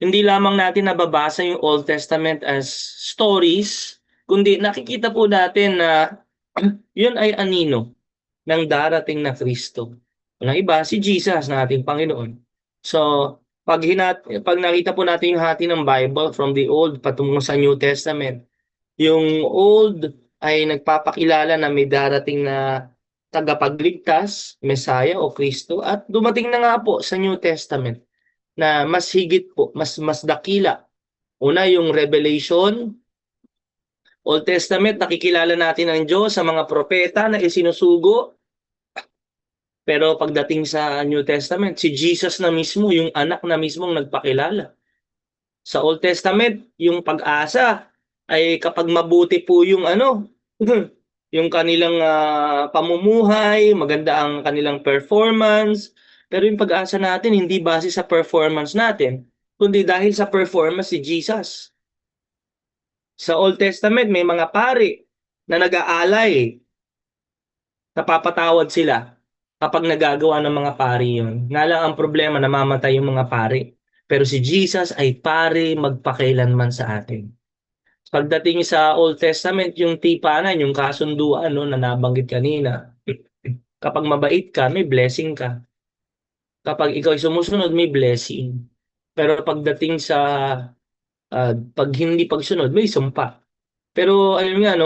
hindi lamang natin nababasa yung Old Testament as stories, kundi nakikita po natin na yun ay anino ng darating na Kristo. Walang iba, si Jesus na ating Panginoon. So, pag nakita po natin yung hati ng Bible from the Old patungo sa New Testament, yung Old ay nagpapakilala na may darating na tagapagligtas, Messiah o Kristo, at dumating na nga po sa New Testament na mas higit po, mas dakila. Una, yung Revelation, Old Testament, nakikilala natin ang Diyos sa mga propeta na isinusugo. Pero pagdating sa New Testament, si Jesus na mismo, yung anak na mismong nagpakilala. Sa Old Testament, yung pag-asa ay kapag mabuti po yung yung kanilang pamumuhay, maganda ang kanilang performance. Pero yung pag-asa natin hindi base sa performance natin, kundi dahil sa performance si Jesus. Sa Old Testament, may mga pari na nag-aalay, napapatawad sila kapag nagagawa ng mga pari yun. Nga lang ang problema, namamatay yung mga pari. Pero si Jesus ay pari magpakailanman sa atin. Pagdating sa Old Testament, yung tipanan, yung kasunduan na nabanggit kanina, kapag mabait ka, may blessing ka. Kapag ikaw ay sumusunod, may blessing. Pero pagdating sa pag hindi pagsunod, may sumpa. Pero ayun nga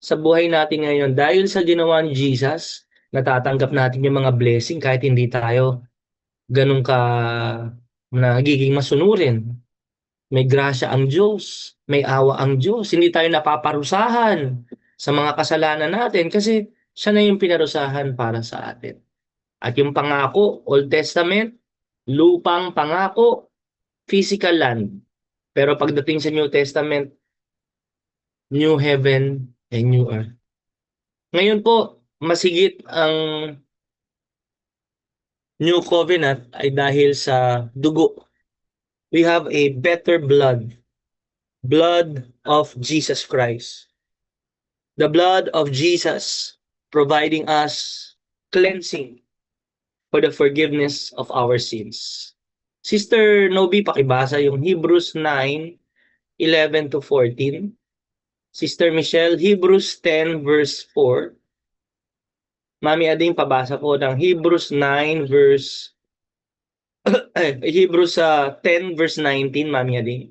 sa buhay natin ngayon, dahil sa ginawa ni Jesus, natatanggap natin yung mga blessing kahit hindi tayo ganun ka nagiging masunurin. May grasya ang Diyos, may awa ang Diyos. Hindi tayo napaparusahan sa mga kasalanan natin kasi siya na yung pinarusahan para sa atin. At yung pangako, Old Testament, lupang pangako, physical land. Pero pagdating sa New Testament, new heaven and new earth. Ngayon po, masigit ang new covenant ay dahil sa dugo. We have a better blood, blood of Jesus Christ. The blood of Jesus providing us cleansing for the forgiveness of our sins. Sister Nobi, pakibasa yung Hebrews 9:11 to 14. Sister Michelle, Hebrews 10 verse 4. Mami Ading, pabasa po ng Hebrews 9 verse Hebrews 10 verse 19, Mami Ading.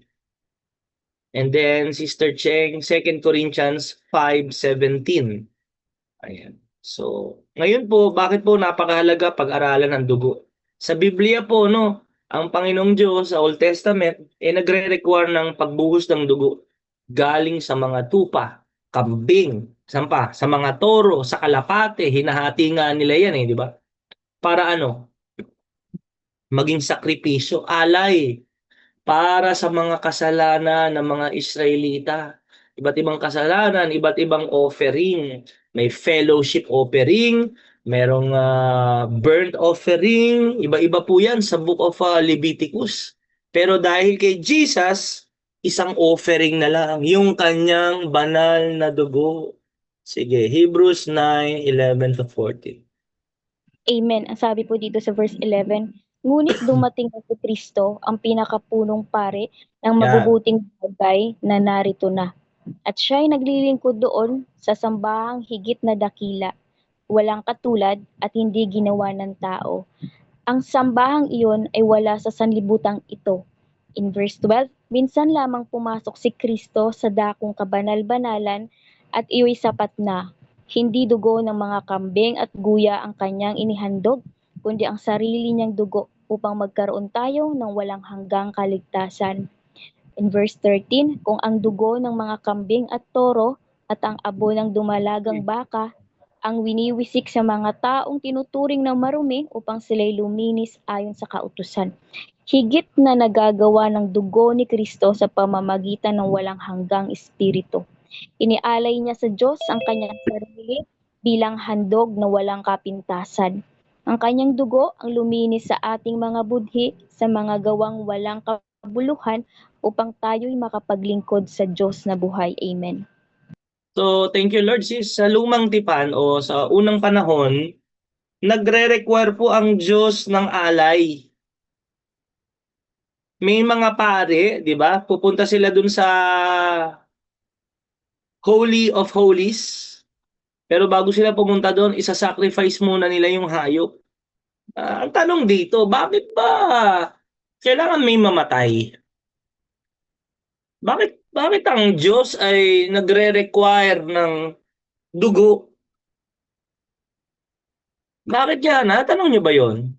And then Sister Cheng, 2 Corinthians 5:17. Ayan. So, ngayon po, bakit po napakahalaga pag-aralan ng dugo? Sa Biblia po, ang Panginoong Diyos sa Old Testament, nagre-require ng pagbuhos ng dugo galing sa mga tupa, kambing, sa mga toro, sa kalapate, hinahati nga nila yan di ba? Para maging sakripisyo, alay, para sa mga kasalanan ng mga Israelita. Iba't ibang kasalanan, iba't ibang offering. May fellowship offering, merong burnt offering, iba-iba po yan sa Book of Leviticus. Pero dahil kay Jesus, isang offering na lang, yung kanyang banal na dugo. Sige, Hebrews 9:11 to 14. Amen. Ang sabi po dito sa verse 11, ngunit dumating na si Kristo, ang pinakapunong pare ng mabubuting bagay na narito na. At siya ay naglilingkod doon sa sambahang higit na dakila, walang katulad at hindi ginawa ng tao. Ang sambahang iyon ay wala sa sanlibutang ito. In verse 12, minsan lamang pumasok si Kristo sa dakong kabanal-banalan at iyo'y sapat na. Hindi dugo ng mga kambing at guya ang kanyang inihandog, kundi ang sarili niyang dugo upang magkaroon tayo ng walang hanggang kaligtasan. In verse 13, kung ang dugo ng mga kambing at toro at ang abo ng dumalagang baka ang winiwisik sa mga taong tinuturing na marumi upang sila'y luminis ayon sa kautusan. Higit na nagagawa ng dugo ni Kristo sa pamamagitan ng walang hanggang espiritu. Inialay niya sa Diyos ang kanyang sarili bilang handog na walang kapintasan. Ang kanyang dugo ang luminis sa ating mga budhi sa mga gawang walang kabuluhan upang tayo'y makapaglingkod sa Diyos na buhay. Amen. So, thank you Lord. Sa lumang tipan o sa unang panahon, nagre-require po ang Diyos ng alay. may mga pare, 'di ba? Pupunta sila dun sa Holy of Holies. Pero bago sila pumunta doon, isa-sacrifice muna nila yung hayop. Ang tanong dito, bakit ba kailangan may mamatay? Bakit ang Diyos ay nagre-require ng dugo? Bakit yan? Tanong niyo ba yon?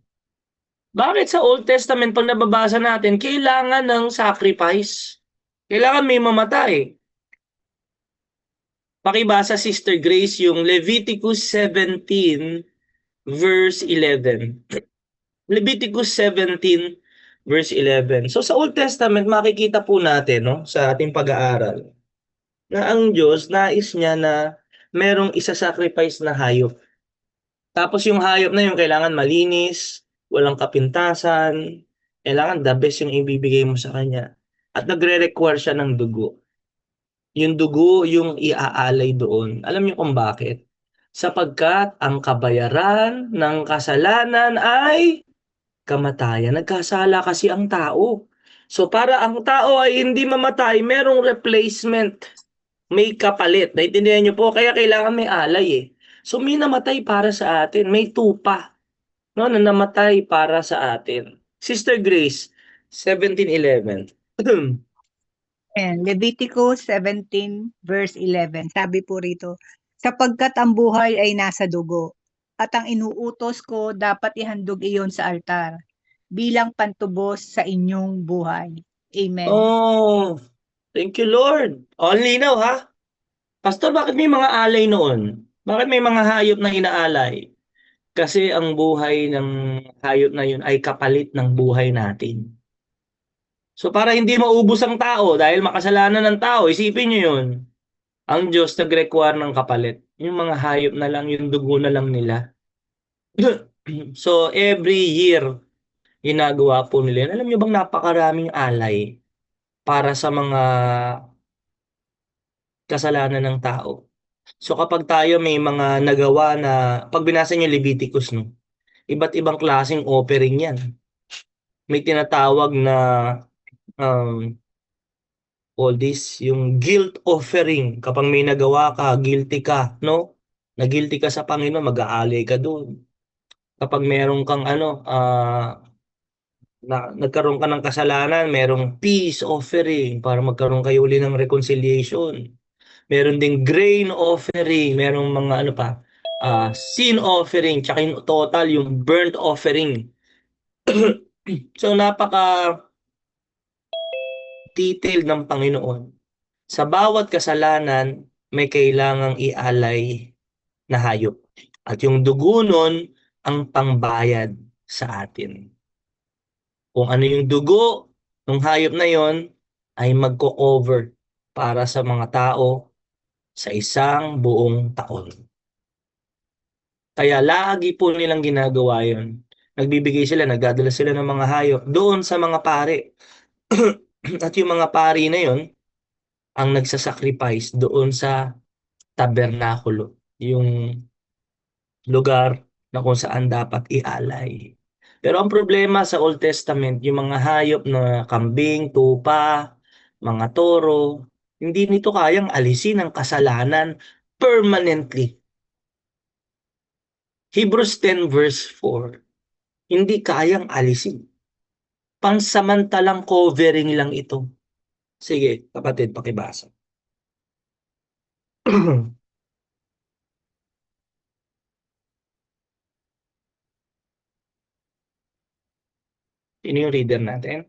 Bakit sa Old Testament pag nababasa natin, kailangan ng sacrifice? Kailangan may mamatay. Pakibasa, Sister Grace, yung Leviticus 17 verse 11. Leviticus 17 verse 11. So sa Old Testament makikita po natin, no, sa ating pag-aaral na ang Diyos nais niya na merong isa-sacrifice na hayop. Tapos yung hayop na yun kailangan malinis, walang kapintasan, kailangan the best yung ibibigay mo sa kanya. At nagre-require siya ng dugo. Yung dugo yung iaalay doon. Alam niyo kung bakit? Sapagkat ang kabayaran ng kasalanan ay kamatayan. Nagkasala kasi ang tao. So para ang tao ay hindi mamatay, merong replacement. May kapalit. Naintindihan niyo po? Kaya kailangan may alay eh. So may namatay para sa atin. May tupa, no, na namatay para sa atin. Sister Grace, 17:11. And Leviticus 17 verse 11. Sabi po rito, sapagkat ang buhay ay nasa dugo, at ang inuutos ko dapat ihandog iyon sa altar bilang pantubos sa inyong buhay. Amen. Oh, thank you Lord. Ang linaw ha. Pastor, bakit may mga alay noon? Bakit may mga hayop na inaalay? Kasi ang buhay ng hayop na yun ay kapalit ng buhay natin. So para hindi maubos ang tao dahil makasalanan ng tao, isipin nyo yun. Ang Diyos nag-require ng kapalit. Yung mga hayop na lang, yung dugo na lang nila. So every year, ginagawa po nila. Alam nyo bang napakaraming alay para sa mga kasalanan ng tao? So kapag tayo may mga nagawa na, pag binasa nyo Leviticus, no, iba't ibang klaseng offering yan. May tinatawag na um, all this, yung guilt offering. Kapag may nagawa ka, guilty ka, no? Na guilty ka sa Panginoon, mag-aalay ka doon. Kapag meron kang nagkaroon ka ng kasalanan, merong peace offering para magkaroon kayo uli ng reconciliation. Meron ding grain offering, merong mga sin offering, tsaka yung total, yung burnt offering. So napaka detail ng Panginoon. Sa bawat kasalanan, may kailangang ialay na hayop. At yung dugo nun ang pangbayad sa atin. Kung ano yung dugo ng hayop na yon ay magko-cover para sa mga tao sa isang buong taon. Kaya lagi po nilang ginagawa yon. Nagbibigay sila, nagdadala sila ng mga hayop doon sa mga pare. At yung mga pari na yon ang nagsasacrifice doon sa tabernakulo, yung lugar na kung saan dapat ialay. Pero ang problema sa Old Testament, yung mga hayop na kambing, tupa, mga toro, hindi nito kayang alisin ang kasalanan permanently. Hebrews 10 verse 4, hindi kayang alisin. Pansamantalang covering lang ito. Sige, kapatid, pakibasa. Sino yung reader natin?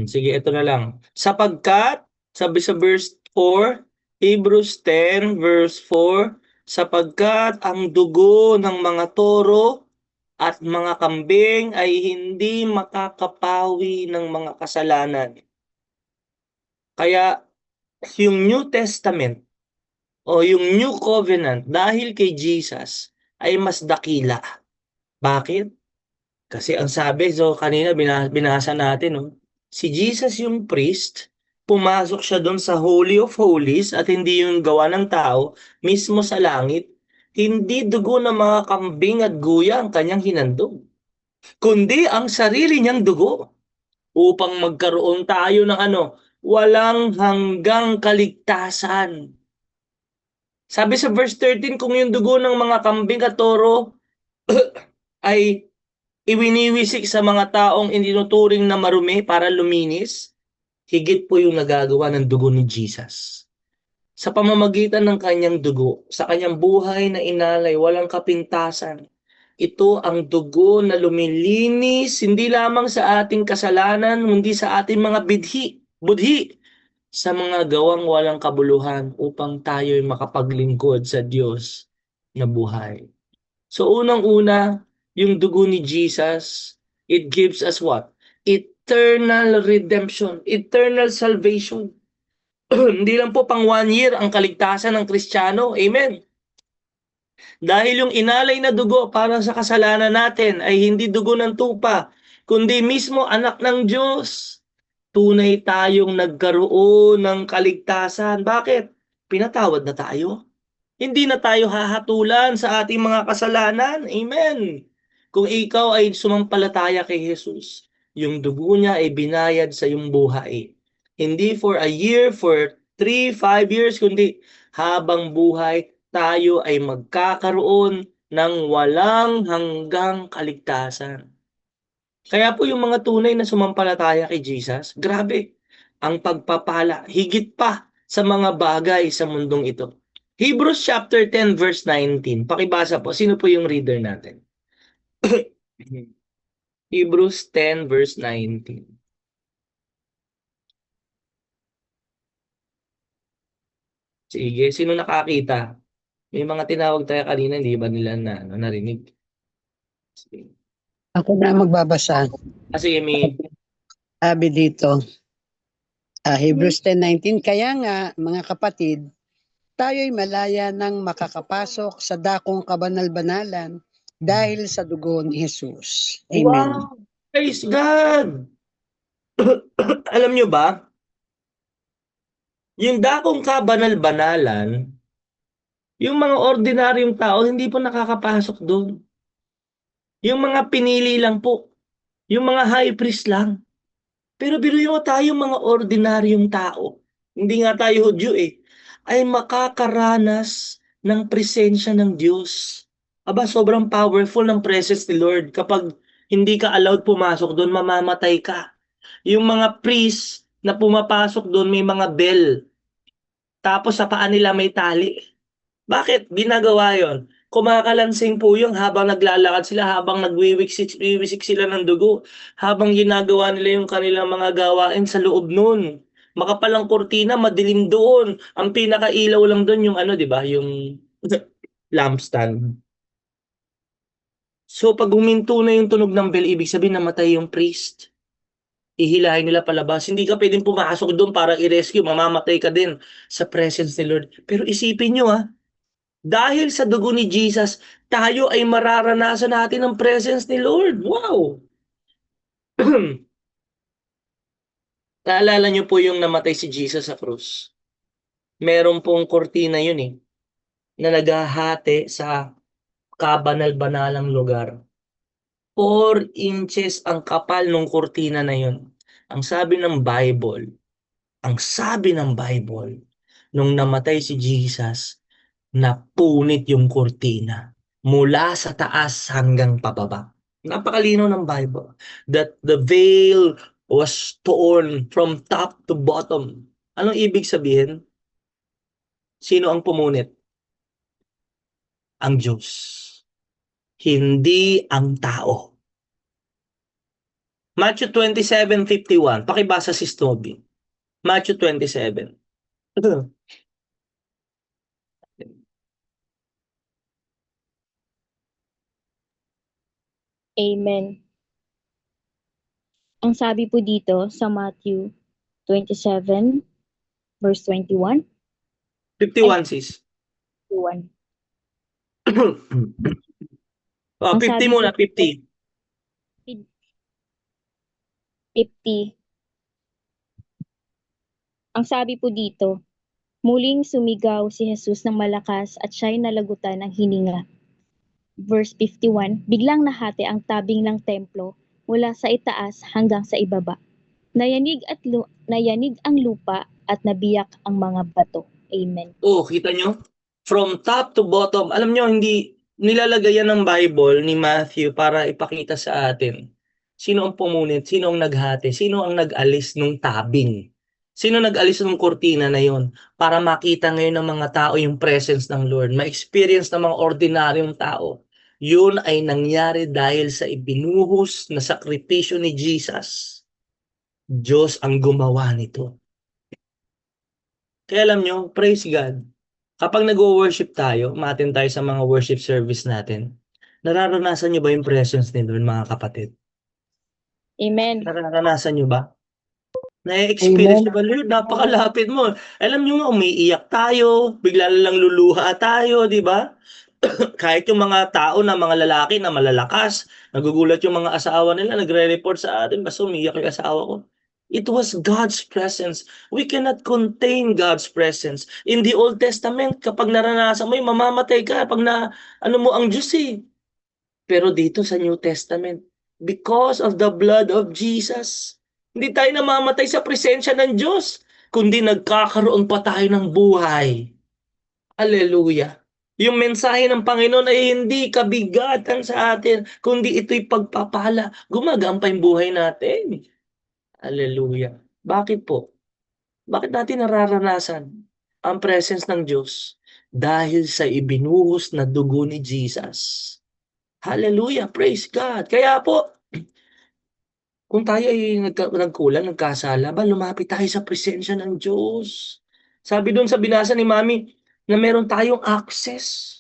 Sige, ito na lang. Sapagkat, sabi sa verse 4, Hebrews 10 verse 4, sapagkat ang dugo ng mga toro at mga kambing ay hindi makakapawi ng mga kasalanan. Kaya yung New Testament o yung New Covenant dahil kay Jesus ay mas dakila. Bakit? Kasi ang sabi, so kanina binasa natin, no? Si Jesus yung priest, pumasok siya doon sa Holy of Holies at hindi yung gawa ng tao, mismo sa langit. Hindi dugo ng mga kambing at guya ang kanyang hinandog, kundi ang sarili niyang dugo upang magkaroon tayo ng walang hanggang kaligtasan. Sabi sa verse 13, kung yung dugo ng mga kambing at toro ay iwiniwisik sa mga taong itinuturing na marumi para luminis, higit po yung nagagawa ng dugo ni Jesus. Sa pamamagitan ng kanyang dugo, sa kanyang buhay na inalay, walang kapintasan. Ito ang dugo na lumilinis hindi lamang sa ating kasalanan, kundi sa ating mga budhi, sa mga gawang walang kabuluhan upang tayo'y makapaglingkod sa Diyos na buhay. So unang-una, yung dugo ni Jesus, it gives us what? Eternal redemption, eternal salvation. Hindi lang po pang 1 year ang kaligtasan ng Kristiyano. Amen. Dahil yung inalay na dugo para sa kasalanan natin ay hindi dugo ng tupa, kundi mismo anak ng Diyos. Tunay tayong nagkaroon ng kaligtasan. Bakit? Pinatawad na tayo. Hindi na tayo hahatulan sa ating mga kasalanan. Amen. Kung ikaw ay sumampalataya kay Jesus, yung dugo niya ay binayad sa iyong buhay. Hindi for a year, for 3, 5 years, kundi habang buhay, tayo ay magkakaroon ng walang hanggang kaligtasan. Kaya po yung mga tunay na sumampalataya kay Jesus, grabe, ang pagpapala, higit pa sa mga bagay sa mundong ito. Hebrews chapter 10 verse 19. Pakibasa po. Sino po yung reader natin? Hebrews 10 verse 19. Sige, sino nakakita? May mga tinawag tayo kanina, hindi ba nila narinig? Sige. Ako na magbabasa. Sige, may Sabi dito, Hebrews 10:19, kaya nga mga kapatid, tayo'y malaya nang makakapasok sa dakong kabanal-banalan dahil sa dugo ni Jesus. Amen. Wow! Praise God! Alam nyo ba, yung dakong kabanal-banalan, yung mga ordinaryong tao, hindi po nakakapasok doon. Yung mga pinili lang po, yung mga high priest lang. Pero biruin mo tayo mga ordinaryong tao, hindi nga tayo Hudyo ay makakaranas ng presensya ng Diyos. Aba, sobrang powerful ng presence ni Lord. Kapag hindi ka allowed pumasok doon, mamamatay ka. Yung mga priest na pumapasok doon, may mga bell. Tapos sa paa nila may tali. Bakit ginagawa yon? Kumakalansing po yung habang naglalakad sila, habang nagwiwisik sila ng dugo, habang ginagawa nila yung kanilang mga gawain sa loob nun. Makapalang kurtina, madilim doon. Ang pinakailaw lang doon yung di ba? Yung lampstand. So pag huminto na yung tunog ng bell, ibig sabihin namatay yung priest. Ihilahin nila palabas. Hindi ka pwedeng pumasok doon para i-rescue. Mamamatay ka din sa presence ni Lord. Pero isipin nyo dahil sa dugo ni Jesus, tayo ay mararanasan natin ang presence ni Lord. Wow! Naalala niyo po yung namatay si Jesus sa krus. Meron pong kortina yun na naghahati sa kabanal-banalang lugar. 4 inches ang kapal ng kortina na yun. Ang sabi ng Bible, nung namatay si Jesus, napunit yung kurtina mula sa taas hanggang pababa. Napakalinaw ng Bible that the veil was torn from top to bottom. Anong ibig sabihin? Sino ang pumunit? Ang Diyos. Hindi ang tao. Matthew 27:51. Pakibasa si Stoby. Matthew 27. Amen. Ang sabi po dito sa Matthew 27 verse 21. 51 sis. 21. Oh, Ang 50 sabi muna, po 50. 50. Ang sabi po dito, Muling sumigaw si Jesus ng malakas at siya'y nalagutan ng hininga. Verse 51, biglang nahati ang tabing ng templo mula sa itaas hanggang sa ibaba. Nayanig ang lupa at nabiyak ang mga bato. Amen. Oh, kita nyo? From top to bottom. Alam nyo, hindi nilalagay yan ng Bible ni Matthew para ipakita sa atin. Sino ang pumunit? Sino ang naghati? Sino ang nag-alis nung tabing? Sino nag-alis ng kurtina na yon para makita ngayon ng mga tao yung presence ng Lord, ma-experience ng mga ordinaryong tao. Yun ay nangyari dahil sa ibinuhos na sakripisyo ni Jesus. Diyos ang gumawa nito. Kaya alam nyo, praise God, kapag nag-worship tayo, umattend tayo sa mga worship service natin, nararanasan nyo ba yung presence ni Lord, mga kapatid? Amen. Nararanasan nyo ba? Na-experience nyo ba, Lord, napakalapit mo. Alam nyo nga, umiiyak tayo, bigla lang luluha tayo, di ba? Kahit yung mga tao na mga lalaki na malalakas, nagugulat yung mga asawa nila, nagre-report sa atin, basta umiiyak yung asawa ko. It was God's presence. We cannot contain God's presence. In the Old Testament, kapag naranasan mo, mamamatay ka pag ano mo ang Diyos eh. Pero dito sa New Testament, because of the blood of Jesus, hindi tayo namamatay sa presensya ng Diyos, kundi nagkakaroon pa tayo ng buhay. Hallelujah. Yung mensahe ng Panginoon ay hindi kabigatan sa atin, kundi ito'y pagpapala. Gumagaan pa yung buhay natin. Hallelujah. Bakit po? Bakit natin nararanasan ang presence ng Diyos? Dahil sa ibinuhos na dugo ni Jesus. Hallelujah. Praise God. Kaya po, kung tayo ay nagkulang, nagkasala, lumapit tayo sa presensya ng Diyos. Sabi doon sa binasa ni Mami, na meron tayong access.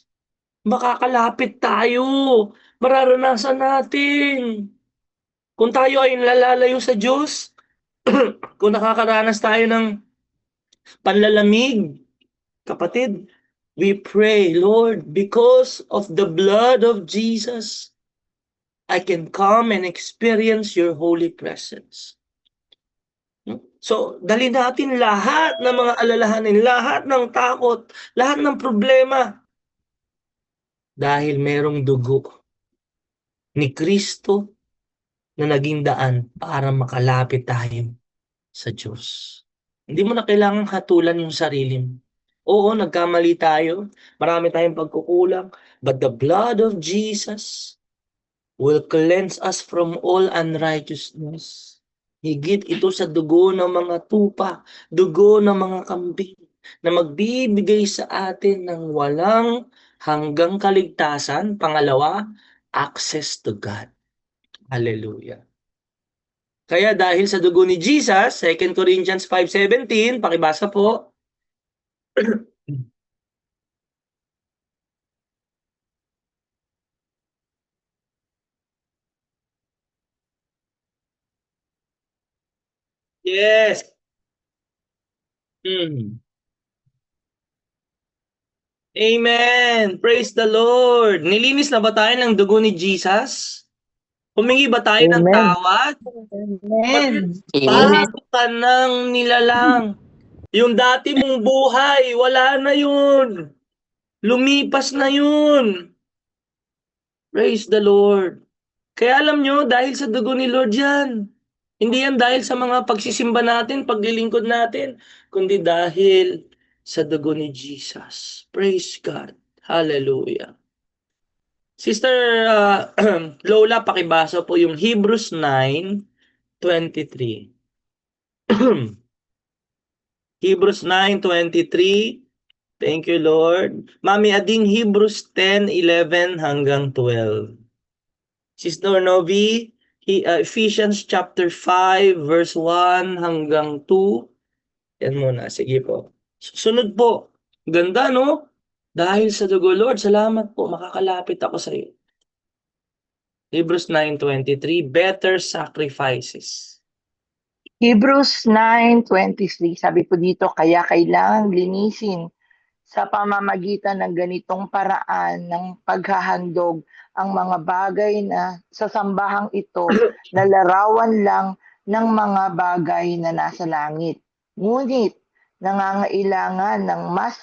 Makakalapit tayo. Mararanasan natin. Kung tayo ay nalalayo sa Diyos, kung nakakaranas tayo ng panlalamig, kapatid, we pray, Lord, because of the blood of Jesus, I can come and experience your holy presence. So, dali natin lahat ng mga alalahanin, lahat ng takot, lahat ng problema. Dahil merong dugo ni Kristo na naging daan para makalapit tayo sa Diyos. Hindi mo na kailangang hatulan yung sarili mo. Oo, nagkamali tayo. Marami tayong pagkukulang. But the blood of Jesus will cleanse us from all unrighteousness. Higit ito sa dugo ng mga tupa, dugo ng mga kambing, na magbibigay sa atin ng walang hanggang kaligtasan. Pangalawa, access to God. Hallelujah. Kaya dahil sa dugo ni Jesus, 2 Corinthians 5:17, pakibasa po. Yes. Amen. Praise the Lord. Nilinis na ba tayo ng dugo ni Jesus? Humingi ba tayo ng tawad? Amen. Bago ka nang nilalang. Yung dati mong buhay, wala na yun. Lumipas na yun. Praise the Lord. Kaya alam nyo, dahil sa dugo ni Lord yan. Hindi yan dahil sa mga pagsisimba natin, paglilingkod natin, kundi dahil sa dugo ni Jesus. Praise God. Hallelujah. Sister Lola, pakibasa po yung Hebrews 9:23. Hebrews 9:23. Thank you, Lord. Mami Ading, Hebrews 10:11 hanggang 12. Sister Novi, Ephesians chapter 5 verse 1 hanggang 2. Yan muna, sige po. Sunod po. Ganda, no? Dahil sa dugo, Lord, salamat po, makakalapit ako sa iyo. Hebrews 9:23, better sacrifices. Hebrews 9:23, sabi po dito, kaya kailangang linisin sa pamamagitan ng ganitong paraan ng paghahandog ang mga bagay na sa sambahang ito na larawan lang ng mga bagay na nasa langit. Ngunit nangangailangan ng mas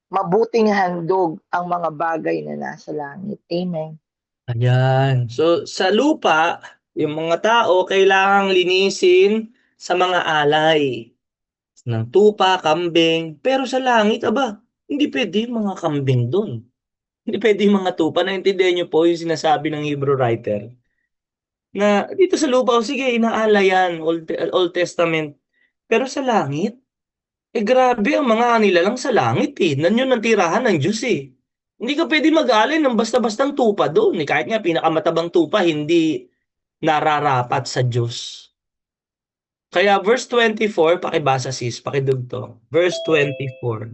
mabuting handog ang mga bagay na nasa langit. Amen. Ayan. So, sa lupa, yung mga tao kailangang linisin sa mga alay ng tupa, kambing. Pero sa langit, aba, hindi pwede yung mga kambing doon. Hindi pwede yung mga tupa. Naintindihan niyo po yung sinasabi ng Hebrew writer. Na dito sa lupa, o sige, inaalay yan, Old Testament. Pero sa langit, grabe, ang mga kanila lang sa langit eh. Yun ang tirahan ng Diyos eh. Hindi ka pwede mag-alay ng basta-bastang tupa doon. Eh. Kahit nga pinakamatabang tupa, hindi nararapat sa Diyos. Kaya verse 24, pakibasa sis, pakidugtong. Verse 24.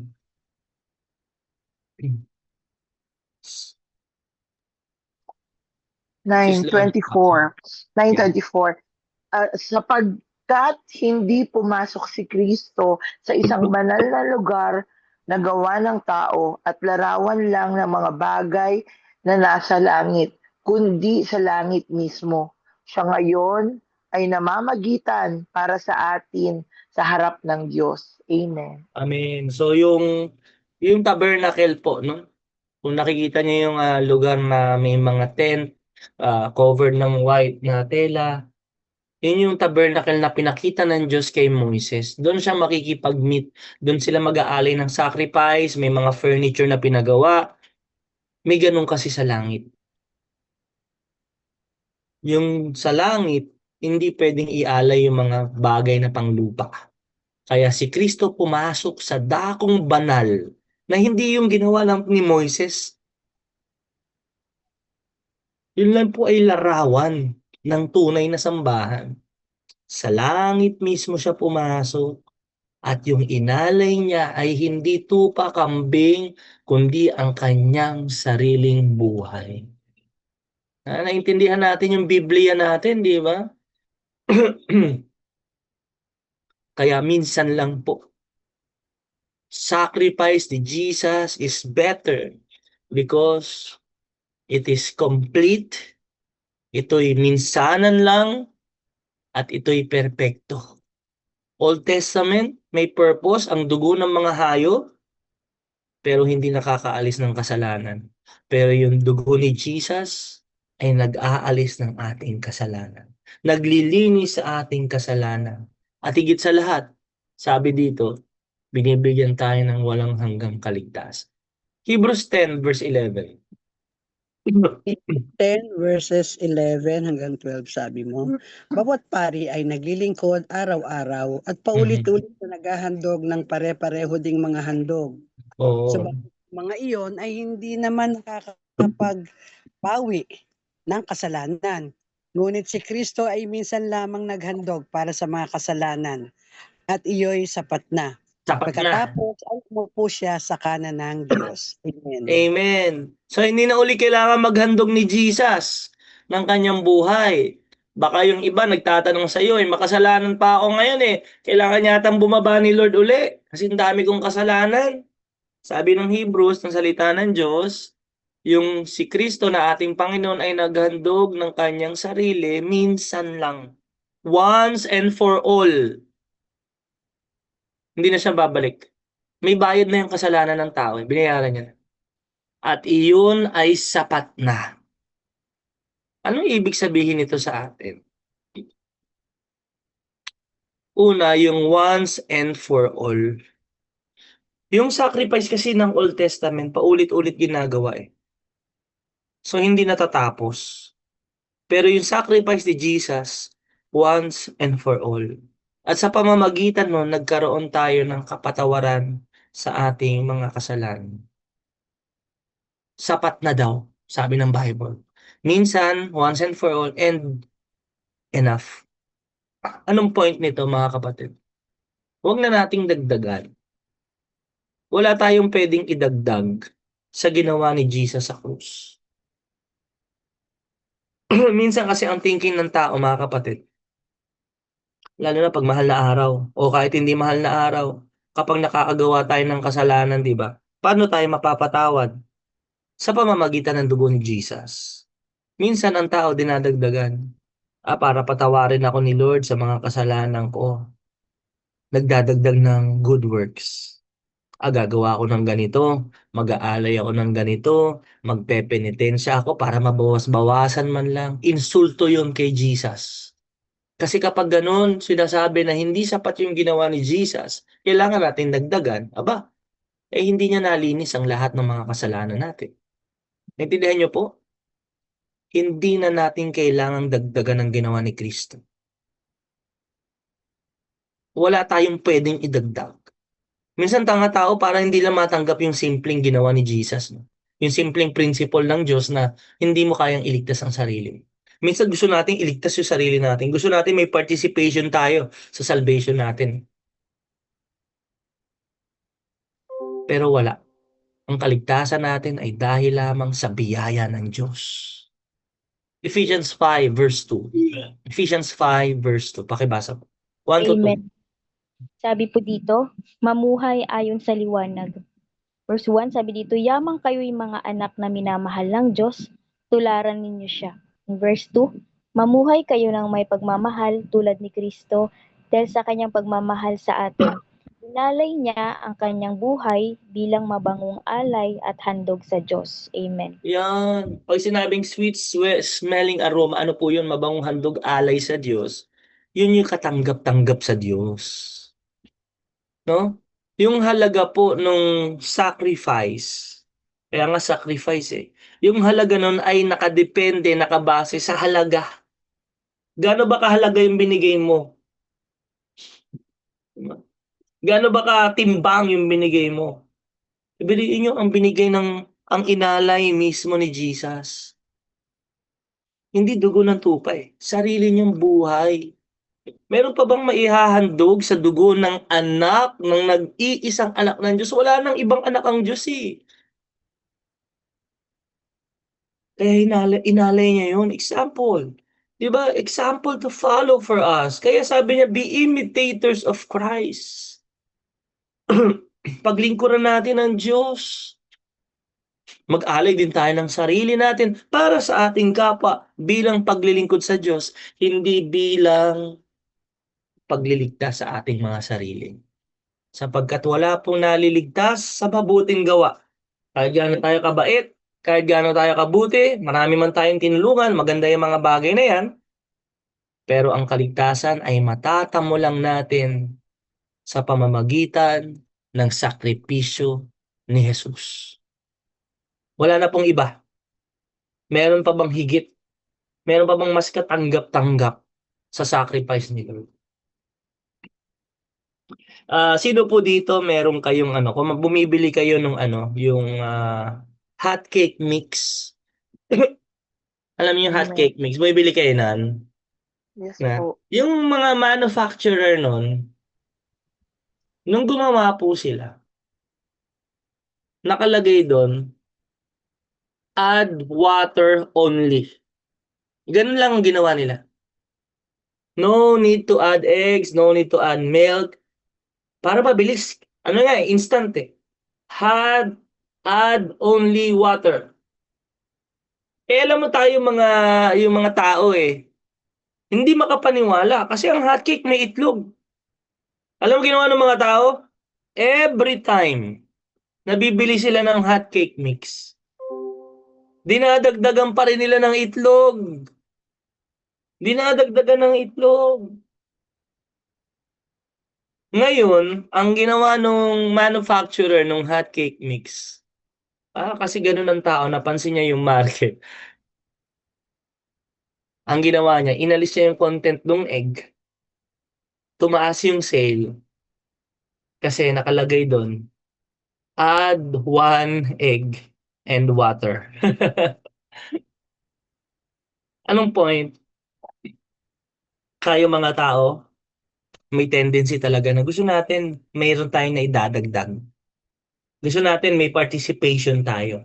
9:24. 9:24. Sapagkat hindi pumasok si Kristo sa isang banal na lugar na gawa ng tao at larawan lang ng mga bagay na nasa langit, kundi sa langit mismo. Siya ngayon ay namamagitan para sa atin sa harap ng Diyos. Amen. Amen. So yung tabernacle po, no? Kung nakikita niyo yung lugar na may mga tent, covered ng white na tela, yun yung tabernacle na pinakita ng Diyos kay Moises. Doon siya makikipag-meet. Doon sila mag-aalay ng sacrifice, may mga furniture na pinagawa. May ganun kasi sa langit. Yung sa langit, hindi pwedeng ialay yung mga bagay na panglupa. Kaya si Kristo pumasok sa dakong banal na hindi yung ginawa lang ni Moises. Yun lang po ay larawan ng tunay na sambahan. Sa langit mismo siya pumasok at yung inalay niya ay hindi tupa, kambing, kundi ang kanyang sariling buhay. Naintindihan natin yung Biblia natin, di ba? Kaya minsan lang po, sacrifice ni Jesus is better because it is complete, ito'y minsanan lang, at ito'y perpekto. Old Testament, may purpose ang dugo ng mga hayop, pero hindi nakakaalis ng kasalanan. Pero yung dugo ni Jesus ay nag-aalis ng ating kasalanan. Naglilinis sa ating kasalanan. At higit sa lahat, sabi dito, binibigyan tayo ng walang hanggang kaligtasan. Hebrews 10 verse 11. 10 verses 11 hanggang 12 sabi mo, bawat pari ay naglilingkod araw-araw at paulit-ulit na naghahandog ng pare-pareho ding mga handog. Oo. Sa mga iyon ay hindi naman nakakapagpawi ng kasalanan. Ngunit si Kristo ay minsan lamang naghandog para sa mga kasalanan at iyo'y sapat na. Sapat na. Pagkatapos ay umupo siya sa kanan ng Diyos. Amen. Amen. So hindi na uli kailangan maghandog ni Jesus ng kanyang buhay. Baka yung iba nagtatanong sa iyo, makasalanan pa ako ngayon eh. Kailangan yatang bumaba ni Lord uli kasi ang dami kong kasalanan. Sabi ng Hebrews, ng salita ng Diyos, yung si Kristo na ating Panginoon ay naghandog ng kanyang sarili minsan lang. Once and for all. Hindi na siya babalik. May bayad na yung kasalanan ng tao. Binayaran niya. At iyon ay sapat na. Anong ibig sabihin nito sa atin? Una, yung once and for all. Yung sacrifice kasi ng Old Testament, paulit-ulit ginagawa eh. So, hindi natatapos. Pero yung sacrifice ni Jesus, once and for all. At sa pamamagitan nun, nagkaroon tayo ng kapatawaran sa ating mga kasalanan. Sapat na daw, sabi ng Bible. Minsan, once and for all, and enough. Anong point nito mga kapatid? Huwag na nating dagdagan. Wala tayong pwedeng idagdag sa ginawa ni Jesus sa krus. Minsan kasi ang thinking ng tao mga kapatid, lalo na pag mahal na araw o kahit hindi mahal na araw, kapag nakakagawa tayo ng kasalanan, di ba? Paano tayo mapapatawad? Sa pamamagitan ng dugo ni Jesus. Minsan ang tao dinadagdagan. Para patawarin ako ni Lord sa mga kasalanan ko. nagdadagdag ng good works. Gagawa ako ng ganito, mag-aalay ako ng ganito, magpepenitensya ako para mabawas-bawasan man lang. Insulto yon kay Jesus. Kasi kapag ganun, sinasabi na hindi sapat yung ginawa ni Jesus, kailangan natin dagdagan, hindi niya nalinis ang lahat ng mga kasalanan natin. Naintindihan niyo po? Hindi na natin kailangang dagdagan ang ginawa ni Kristo. Wala tayong pwedeng idagdag. Minsan tanga tao para hindi lang matanggap yung simpleng ginawa ni Jesus. No? Yung simpleng principle ng Diyos na hindi mo kayang iligtas ang sarili mo. Minsan gusto natin iligtas yung sarili natin. Gusto natin may participation tayo sa salvation natin. Pero wala. Ang kaligtasan natin ay dahil lamang sa biyaya ng Diyos. Ephesians 5 verse 2. Ephesians 5 verse 2. Pakibasa po. 1 to 2. Amen. Sabi po dito, mamuhay ayon sa liwanag. Verse 1, sabi dito, yamang kayo'y mga anak na minamahal ng Diyos, tularan ninyo siya. In verse 2, mamuhay kayo ng may pagmamahal tulad ni Kristo dahil sa kanyang pagmamahal sa atin. Inalay niya ang kanyang buhay bilang mabangong alay at handog sa Diyos. Amen. Yan. Pag sinabing smelling aroma, ano po yun? Mabangong handog alay sa Diyos. Yun yung katanggap-tanggap sa Diyos. No? Yung halaga po nung sacrifice, kaya nga sacrifice yung halaga nun ay nakadepende, nakabase sa halaga. Gaano ba kahalaga yung binigay mo? Gaano ba katimbang yung binigay mo? Ibigay nyo ang binigay ang inalay mismo ni Jesus. Hindi dugo ng tupa sarili niyang buhay. Meron pa bang maihahandog sa dugo ng anak, ng nag-iisang anak ng Diyos? Wala nang ibang anak ang Diyos Kaya inalay niya yun. Example. Diba? Example to follow for us. Kaya sabi niya, be imitators of Christ. Paglingkuran natin ang Diyos. Mag-alay din tayo ng sarili natin para sa ating kapwa bilang paglilingkod sa Diyos, hindi bilang pagliligtas sa ating mga sarili. Sapagkat wala pong naliligtas sa mabuting gawa. Kahit gaano tayo kabait, kahit gaano tayo kabuti, marami man tayong tinulungan, maganda yung mga bagay na yan, pero ang kaligtasan ay matatamo lang natin sa pamamagitan ng sakripisyo ni Jesus. Wala na pong iba. Meron pa bang higit? Meron pa bang mas katanggap-tanggap sa sacrifice ni Lord? Sino po dito meron kayong kung bumibili kayo nung yung hot cake mix. Alam niyo yung hot cake mix, bumibili kayo nan? Yes Na, po. yung mga manufacturer nun, nung gumawa po sila, nakalagay doon, add water only. Ganun lang ang ginawa nila. No need to add eggs, no need to add milk. Para mabilis. Instant Add only water. Alam mo tayo yung mga tao hindi makapaniwala kasi ang hotcake may itlog. Alam mo ginawa ng mga tao? Every time nabibili sila ng hotcake mix, dinadagdagan pa rin nila ng itlog. Dinadagdagan ng itlog. Ngayon, ang ginawa nung manufacturer nung hotcake mix, kasi ganun ang tao, napansin niya yung market. Ang ginawa niya, inalis niya yung content ng egg. Tumaas yung sale. Kasi nakalagay doon, add 1 egg and water. Anong point? Kayo mga tao, may tendency talaga na gusto natin mayroon tayong naidadagdag. Gusto natin may participation tayo.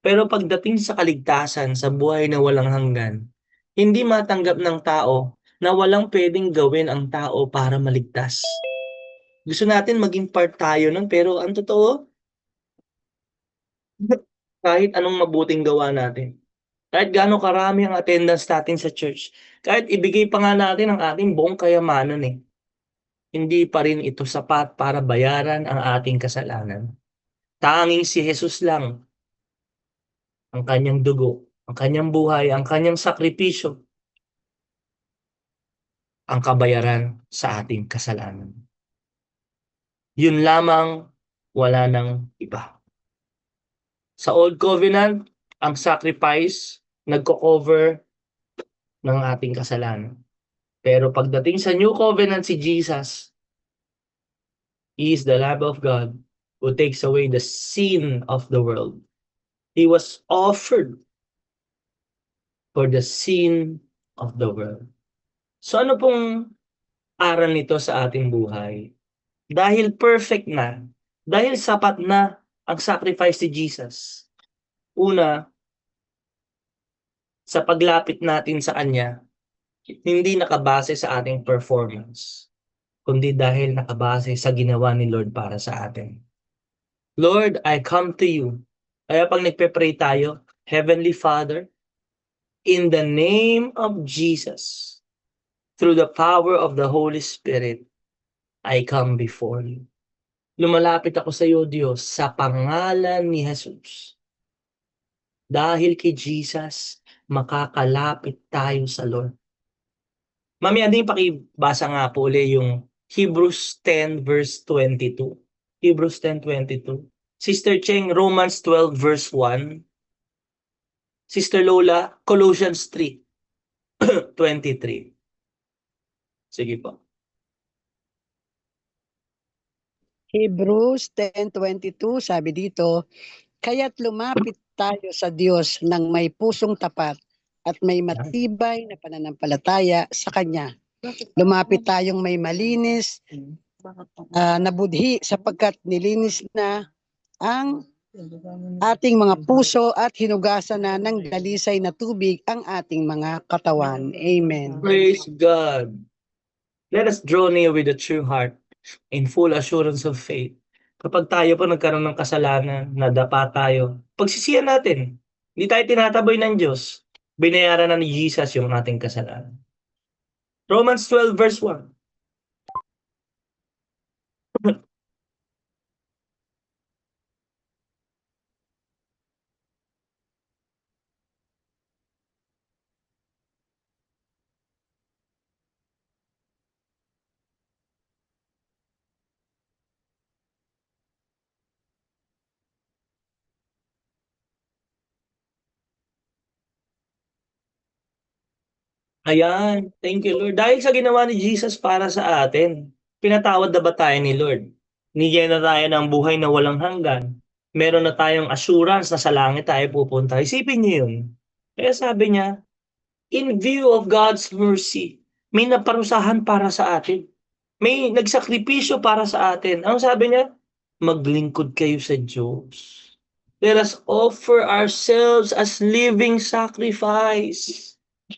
Pero pagdating sa kaligtasan, sa buhay na walang hanggan, hindi matanggap ng tao na walang pwedeng gawin ang tao para maligtas. Gusto natin maging part tayo nun, pero ang totoo, kahit anong mabuting gawa natin, kahit gaano karami ang attendance natin sa church, kahit ibigay pa nga natin ang ating buong kayamanan hindi pa rin ito sapat para bayaran ang ating kasalanan. Tanging si Jesus lang, ang kanyang dugo, ang kanyang buhay, ang kanyang sakripisyo, ang kabayaran sa ating kasalanan. Yun lamang, wala nang iba. Sa Old Covenant, ang sacrifice nagko-cover ng ating kasalanan. Pero pagdating sa New Covenant si Jesus, He is the Lamb of God who takes away the sin of the world. He was offered for the sin of the world. So ano pong aral nito sa ating buhay? Dahil perfect na, dahil sapat na ang sacrifice ni Jesus. Una, sa paglapit natin sa Kanya, hindi nakabase sa ating performance, kundi dahil nakabase sa ginawa ni Lord para sa atin. Lord, I come to you. Kaya pag nagpe-pray tayo, Heavenly Father, in the name of Jesus, through the power of the Holy Spirit, I come before you. Lumalapit ako sa iyo, Diyos, sa pangalan ni Jesus. Dahil kay Jesus, makakalapit tayo sa Lord. Mamaya din pakibasa nga po ulit yung Hebrews 10 verse 22. Hebrews 10:22. Sister Cheng, Romans 12 verse 1. Sister Lola, Colossians 3:23. Sige po. Hebrews 10:22, sabi dito, kaya't lumapit tayo sa Diyos ng may pusong tapat at may matibay na pananampalataya sa Kanya. Lumapit tayong may malinis na budhi sapagkat nilinis na ang ating mga puso at hinugasan na ng dalisay na tubig ang ating mga katawan. Amen. Praise God. Let us draw near with a true heart in full assurance of faith. Kapag tayo po nagkaroon ng kasalanan, nadapa tayo, pagsisihan natin. Hindi tayo tinataboy ng Diyos. Binayaran na ni Jesus yung ating kasalanan. Romans 12 verse 1. Ayan, thank you Lord. Dahil sa ginawa ni Jesus para sa atin, pinatawad na ba tayo ni Lord? Nigyan na tayo ng buhay na walang hanggan. Meron na tayong assurance na sa langit tayo pupunta. Isipin niyo yun. Kaya sabi niya, in view of God's mercy, may naparusahan para sa atin. May nagsakripisyo para sa atin. Ang sabi niya, maglingkod kayo sa Diyos. Let us offer ourselves as living sacrifice.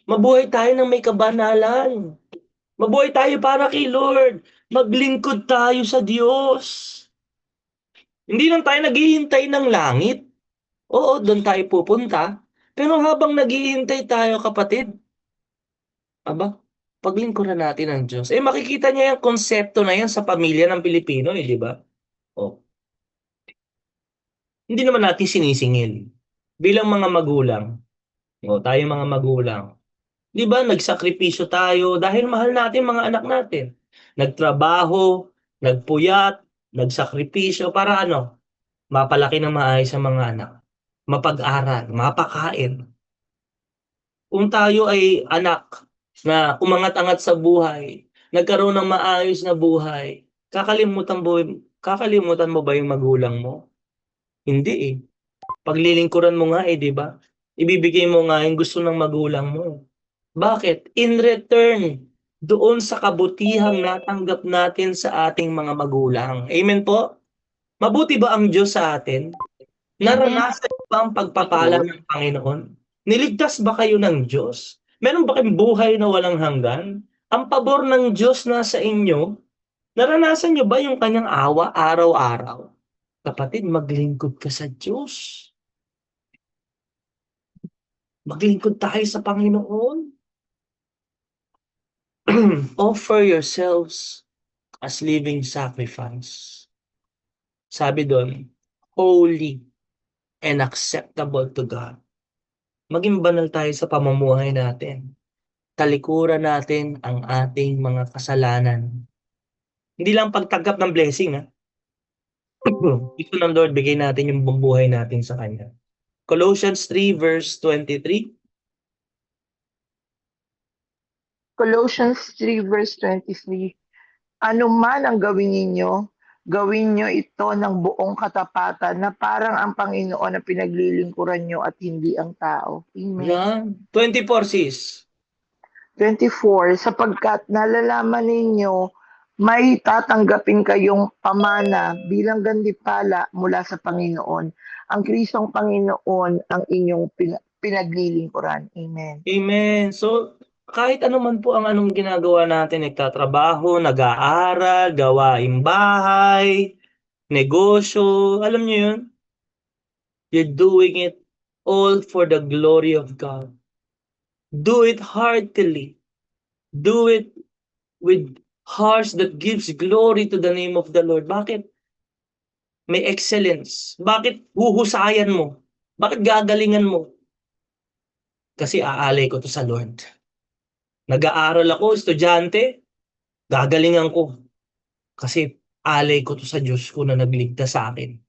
Mabuhay tayo ng may kabanalan. Mabuhay tayo para kay Lord. Maglingkod tayo sa Diyos. Hindi lang tayo naghihintay ng langit. Oo, doon tayo pupunta. Pero habang naghihintay tayo, kapatid, aba, paglingkuran natin ang Diyos. Eh, makikita niya yung konsepto na yan sa pamilya ng Pilipino, di ba? Oh. Hindi naman natin sinisingil. Bilang mga magulang, tayo mga magulang, di ba, nagsakripisyo tayo dahil mahal natin mga anak natin. Nagtrabaho, nagpuyat, nagsakripisyo para ano? Mapalaki ng maayos ang mga anak. Mapag-aral, mapakain. Kung tayo ay anak na umangat-angat sa buhay, nagkaroon ng maayos na buhay, kakalimutan mo ba yung magulang mo? Hindi eh. Paglilingkuran mo nga eh, di ba? Ibibigay mo nga yung gusto ng magulang mo. Bakit? In return, doon sa kabutihang natanggap natin sa ating mga magulang. Amen po? Mabuti ba ang Diyos sa atin? Naranasan ba ang pagpapala ng Panginoon? Niligtas ba kayo ng Diyos? Meron ba kayong buhay na walang hanggan? Ang pabor ng Diyos nasa inyo? Naranasan nyo ba yung kanyang awa araw-araw? Kapatid, maglingkod ka sa Diyos. Maglingkod tayo sa Panginoon. Offer yourselves as living sacrifice. Sabi doon, holy and acceptable to God. Maging banal tayo sa pamumuhay natin. Talikuran natin ang ating mga kasalanan. Hindi lang pagtanggap ng blessing, ha? Gusto ng Lord, bigay natin yung buhay natin sa Kanya. Colossians 3 verse 23. Colossians 3 verse 23. Ano man ang gawin nyo ito ng buong katapatan na parang ang Panginoon na pinaglilingkuran nyo at hindi ang tao. Amen. Yan. 24 sis. 24, sapagkat nalalaman ninyo may tatanggapin kayong pamana bilang gandipala mula sa Panginoon. Ang Kristong Panginoon ang inyong pinaglilingkuran. Amen. Amen. So, kahit ano man po ang anong ginagawa natin, nagtatrabaho, nag-aaral, gawaing bahay, negosyo, alam niyo yun? You're doing it all for the glory of God. Do it heartily. Do it with hearts that gives glory to the name of the Lord. Bakit? May excellence. Bakit huhusayan mo? Bakit gagalingan mo? Kasi aalay ko to sa Lord. Nag-aaral ako, estudyante, gagalingan ko. Kasi alay ko to sa Diyos ko na nagligtas sa akin.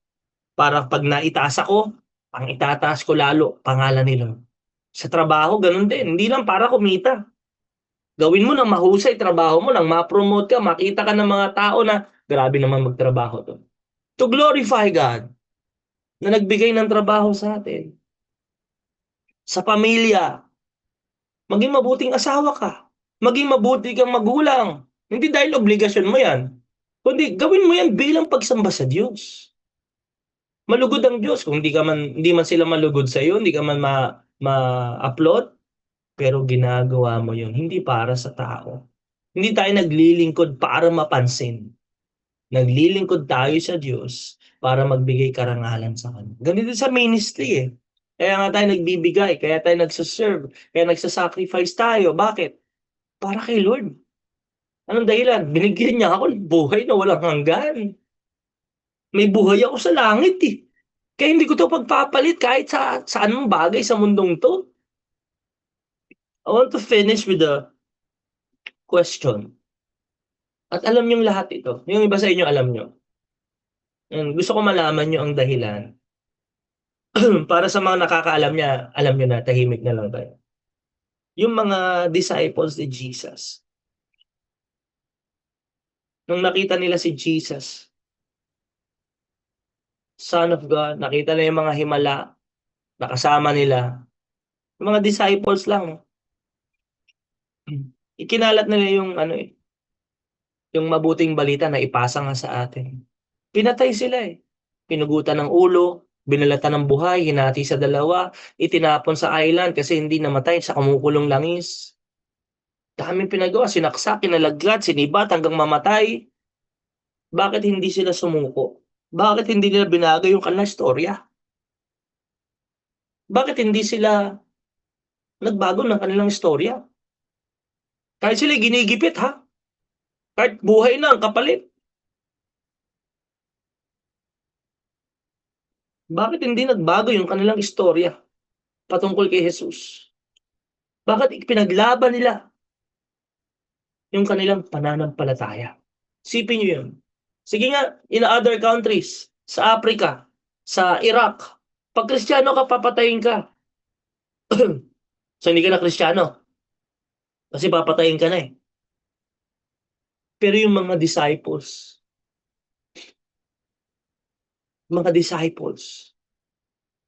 Para pag naitaas ako, ang itataas ko lalo, pangalan ni Lord. Sa trabaho, ganun din. Hindi lang para kumita. Gawin mo ng mahusay trabaho mo, nang ma-promote ka, makita ka ng mga tao na grabe naman magtrabaho to. To glorify God na nagbigay ng trabaho sa atin. Sa pamilya, maging mabuting asawa ka. Maging mabuti kang magulang. Hindi dahil obligasyon mo yan. Kundi gawin mo yan bilang pagsamba sa Diyos. Malugod ang Diyos. Kung hindi man sila malugod sa iyo, hindi ka man ma-upload, pero ginagawa mo yun, hindi para sa tao. Hindi tayo naglilingkod para mapansin. Naglilingkod tayo sa Diyos para magbigay karangalan sa Kanya. Ganito sa ministry eh. Kaya nga tayo nagbibigay, kaya tayo nagsaserve, kaya nagsasacrifice tayo. Bakit? Para kay Lord. Anong dahilan? Binigyan niya ako ng buhay na walang hanggan. May buhay ako sa langit eh. Kaya hindi ko to pagpapalit kahit sa anong bagay sa mundong to. I want to finish with a question. At alam niyong lahat ito. Yung iba sa inyo alam niyo. And gusto ko malaman niyo ang dahilan. Para sa mga nakakaalam niya, alam niyo na, tahimik na lang tayo. Yung mga disciples ni Jesus. Nung nakita nila si Jesus, Son of God, nakita na yung mga himala, nakasama nila. Yung mga disciples lang. Ikinalat nila yung yung mabuting balita na ipasa nga sa atin. Pinatay sila eh. Pinugutan ng ulo, binalatan ng buhay, hinati sa dalawa, itinapon sa island kasi hindi namatay sa kumukulong langis. Daming pinagawa, sinaksak, kinalaglag, sinibat hanggang mamatay. Bakit hindi sila sumuko? Bakit hindi nila binagay yung kanilang storya? Bakit hindi sila nagbago ng kanilang storya? Kahit sila ginigipit ha? Kahit buhay na ang kapalit. Bakit hindi nagbago yung kanilang istorya patungkol kay Jesus? Bakit ipinaglaban nila yung kanilang pananampalataya? Sipin nyo yun. Sige nga, in other countries, sa Africa, sa Iraq, pag Kristiyano ka, papatayin ka. So hindi ka na Kristiyano. Kasi papatayin ka na eh. Pero yung mga disciples,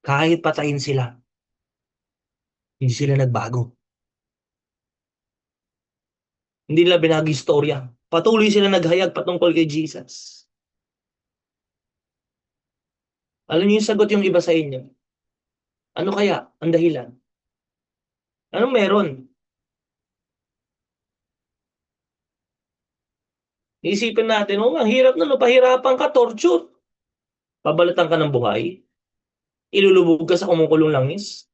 kahit patayin sila, hindi sila nagbago. Hindi nila binagi istorya. Patuloy sila naghayag patungkol kay Jesus. Alam niyo yung sagot yung iba sa inyo? Ano kaya ang dahilan? Anong meron? Isipin natin, ang hirap na, pahirapan ka, torture. Pabalatan ka ng buhay. Ilulubog ka sa kumukulong langis.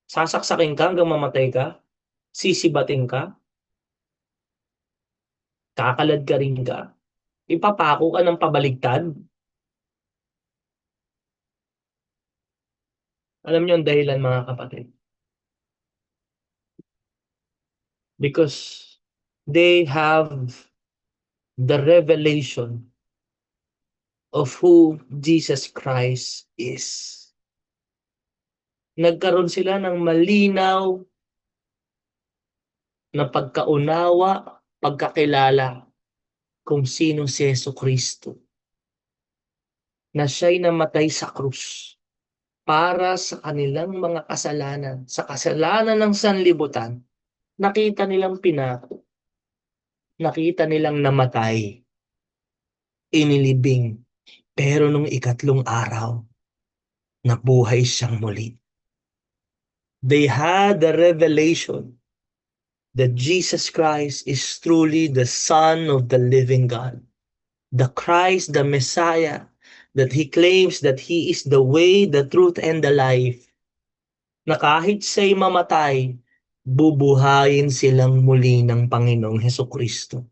Sasaksakin ka hanggang mamatay ka. Sisibatin ka. Kakalad ka rin ka. Ipapako ka ng pabaligtad. Alam niyo ang dahilan, mga kapatid? Because they have the revelation of who Jesus Christ is. Nagkaroon sila ng malinaw na pagkaunawa, pagkakilala kung sino si Jesucristo. Na siya'y namatay sa krus para sa kanilang mga kasalanan, sa kasalanan ng sanlibutan. Nakita nilang pinako, nakita nilang namatay, inilibing, pero nung ikatlong araw, nabuhay siyang muli. They had the revelation that Jesus Christ is truly the Son of the living God. The Christ, the Messiah, that He claims that He is the way, the truth, and the life. Na kahit siya'y mamatay, bubuhayin silang muli ng Panginoong Hesukristo.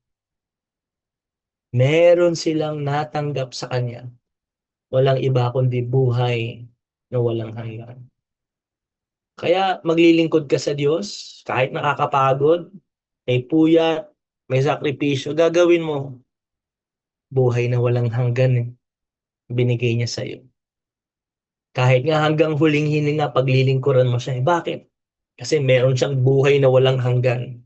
Meron silang natanggap sa Kanya. Walang iba kundi buhay na walang hanggan. Kaya maglilingkod ka sa Diyos, kahit nakakapagod, may puyat, may sakripisyo, gagawin mo. Buhay na walang hanggan binigay niya sa iyo. Kahit nga hanggang huling hininga, paglilingkuran mo siya. Bakit? Kasi meron siyang buhay na walang hanggan.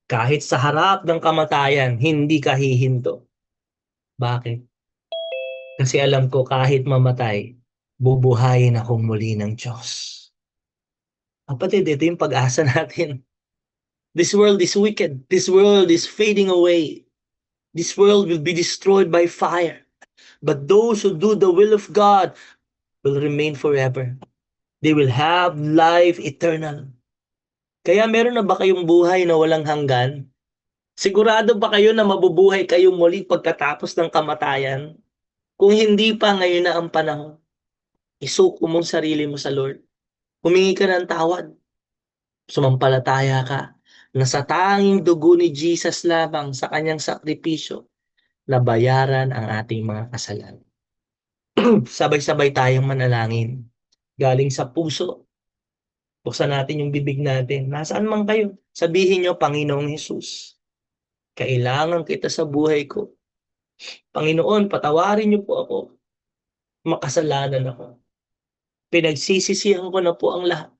Kahit sa harap ng kamatayan, hindi ka hihinto. Bakit? Kasi alam ko kahit mamatay, bubuhayin akong muli ng Diyos. Kapatid, ito yung pag-asa natin. This world is wicked. This world is fading away. This world will be destroyed by fire. But those who do the will of God will remain forever. They will have life eternal. Kaya meron na ba kayong buhay na walang hanggan? Sigurado ba kayo na mabubuhay kayo muli pagkatapos ng kamatayan? Kung hindi pa, ngayon na ang panahon. Isuko mong sarili mo sa Lord. Humingi ka ng tawad. Sumampalataya ka na sa tanging dugo ni Jesus lamang sa kanyang sakripisyo na bayaran ang ating mga kasalanan. Sabay-sabay tayong manalangin. Galing sa puso. Buksan natin yung bibig natin. Nasaan man kayo? Sabihin nyo, Panginoong Hesus, kailangan kita sa buhay ko. Panginoon, patawarin niyo po ako. Makasalanan ako. Pinagsisisihan ko na po ang lahat.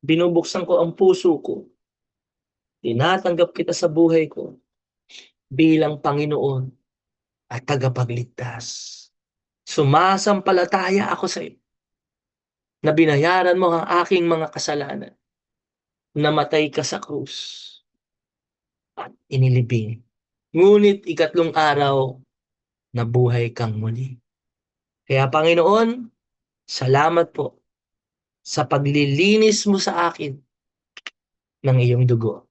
Binubuksan ko ang puso ko. Tinatanggap kita sa buhay ko bilang Panginoon at tagapagligtas. Sumasampalataya ako sa iyo na binayaran mo ang aking mga kasalanan. Namatay ka sa krus at inilibing. Ngunit ikatlong araw, nabuhay kang muli. Kaya Panginoon, salamat po sa paglilinis mo sa akin ng iyong dugo.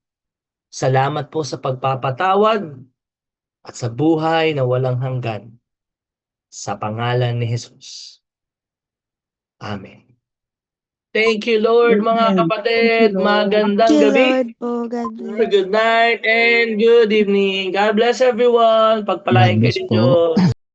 Salamat po sa pagpapatawad at sa buhay na walang hanggan. Sa pangalan ni Jesus. Amen. Thank you, Lord, mga kapatid. Magandang Thank you, gabi. Lord po. God bless. Good night and good evening. God bless everyone. Pagpalain God bless kayo po. Diyos.